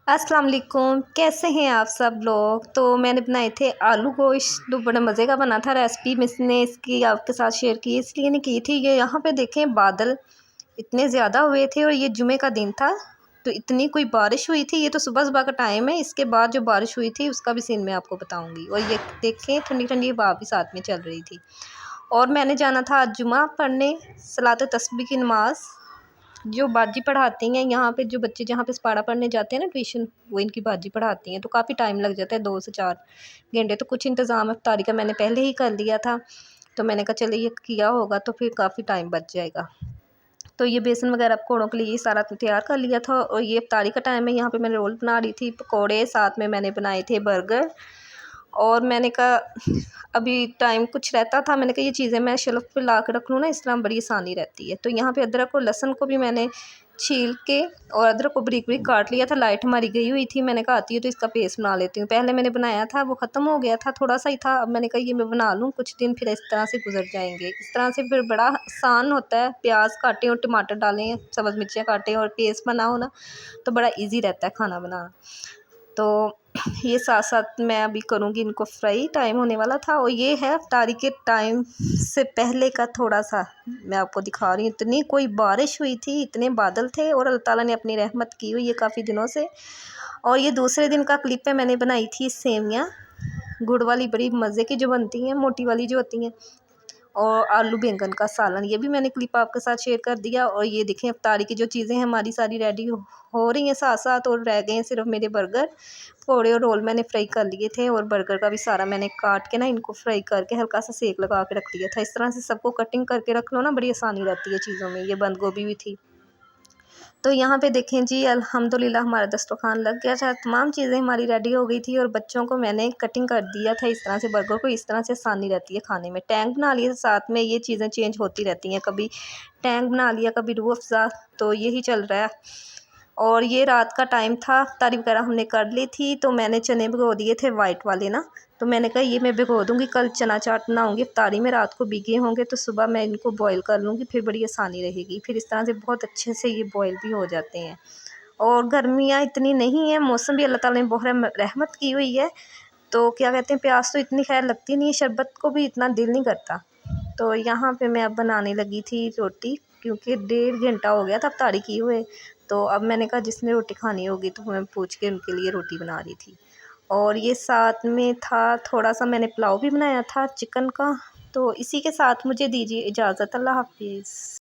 अस्सलाम वालेकुम, कैसे हैं आप सब लोग। तो मैंने बनाए थे आलू गोश्त, तो बड़े मज़े का बना था। रेसिपी मैंने इसकी आपके साथ शेयर की इसलिए नहीं की थी, ये यहाँ पे देखें बादल इतने ज़्यादा हुए थे और ये जुमे का दिन था, तो इतनी कोई बारिश हुई थी। ये तो सुबह सुबह का टाइम है, इसके बाद जो बारिश हुई थी उसका भी सीन मैं आपको बताऊँगी। और ये देखें ठंडी ठंडी हवा भी साथ में चल रही थी। और मैंने जाना था आज जुमा पढ़ने, सलात तस्बीह की नमाज़ जो बाजी पढ़ाती हैं यहाँ पे, जो बच्चे जहाँ पे पढ़ा पढ़ने जाते हैं ना ट्यूशन, वो इनकी बाजी पढ़ाती हैं। तो काफ़ी टाइम लग जाता है, 2 से 4 घंटे। तो कुछ इंतज़ाम इफ्तारी का मैंने पहले ही कर लिया था, तो मैंने कहा चलिए ये किया होगा तो फिर काफ़ी टाइम बच जाएगा। तो ये बेसन वगैरह पकौड़ों के लिए सारा तैयार कर लिया था। और ये इफ्तारी का टाइम है, यहाँ पे मैंने रोल बना रही थी, पकौड़े, साथ में मैंने बनाए थे बर्गर। और मैंने कहा अभी टाइम कुछ रहता था, मैंने कहा ये चीज़ें मैं शेल्फ पे ला के रख लूँ ना, इस तरह बड़ी आसानी रहती है। तो यहाँ पे अदरक और लहसुन को भी मैंने छील के और अदरक को बारीक बारीक काट लिया था। लाइट हमारी गई हुई थी, मैंने कहा आती है तो इसका पेस्ट बना लेती हूँ। पहले मैंने बनाया था, वो ख़त्म हो गया था, थोड़ा सा ही था। अब मैंने कहा ये मैं बना लूँ, कुछ दिन फिर इस तरह से गुजर जाएंगे। इस तरह से फिर बड़ा आसान होता है। प्याज काटें और टमाटर डालें, सब्ज़ मिर्चियाँ काटें और पेस्ट बनाओ ना, तो बड़ा ईजी रहता है खाना बनाना। तो ये साथ साथ मैं अभी करूँगी इनको फ्राई, टाइम होने वाला था। और ये है इफ्तारी के टाइम से पहले का थोड़ा सा मैं आपको दिखा रही हूँ। इतनी कोई बारिश हुई थी, इतने बादल थे और अल्लाह ताला ने अपनी रहमत की हुई है काफ़ी दिनों से। और ये दूसरे दिन का क्लिप है, मैंने बनाई थी सेवियाँ गुड़ वाली, बड़ी मज़े की जो बनती हैं, मोटी वाली जो होती हैं। और आलू बैंगन का सालन, ये भी मैंने क्लिप आपके साथ शेयर कर दिया। और ये देखें इफ्तारी की जो चीज़ें हैं हमारी सारी रेडी हो रही हैं साथ साथ, और रह गए हैं सिर्फ मेरे बर्गर, पकौड़े और रोल मैंने फ्राई कर लिए थे। और बर्गर का भी सारा मैंने काट के ना इनको फ्राई करके हल्का सा सेक लगा के रख लिया था। इस तरह से सबको कटिंग करके रख लो ना, बड़ी आसानी रहती है चीज़ों में। ये बंद गोभी भी थी। तो यहाँ पे देखें जी, अल्हम्दुलिल्लाह हमारा दस्तरखान लग गया था, तमाम चीज़ें हमारी रेडी हो गई थी। और बच्चों को मैंने कटिंग कर दिया था इस तरह से, बर्गर को इस तरह से आसानी रहती है खाने में। टैंग बना लिया साथ में, ये चीज़ें चेंज होती रहती हैं, कभी टैंग बना लिया, कभी रूह अफ़ज़ा, तो यही चल रहा है। और ये रात का टाइम था, इफ्तारी वगैरह हमने कर ली थी। तो मैंने चने भिगो दिए थे वाइट वाले ना, तो मैंने कहा ये मैं भिगो दूँगी, कल चना चाट बनाऊँगी इफ्तारी में। रात को भीगे होंगे तो सुबह मैं इनको बॉईल कर लूँगी, फिर बड़ी आसानी रहेगी। फिर इस तरह से बहुत अच्छे से ये बॉईल भी हो जाते हैं। और गर्मियाँ इतनी नहीं हैं, मौसम भी अल्लाह ताला ने बहुत रहमत की हुई है। तो क्या कहते हैं, प्यास तो इतनी खैर लगती नहीं है, शरबत को भी इतना दिल नहीं करता। तो यहाँ पे मैं अब बनाने लगी थी रोटी, क्योंकि 1.5 घंटा हो गया था इफ्तारी किए हुए। तो अब मैंने कहा जिसने रोटी खानी होगी तो मैं पूछ के उनके लिए रोटी बना रही थी। और ये साथ में था थोड़ा सा, मैंने पुलाव भी बनाया था चिकन का। तो इसी के साथ मुझे दीजिए इजाज़त, अल्लाह हाफिज़।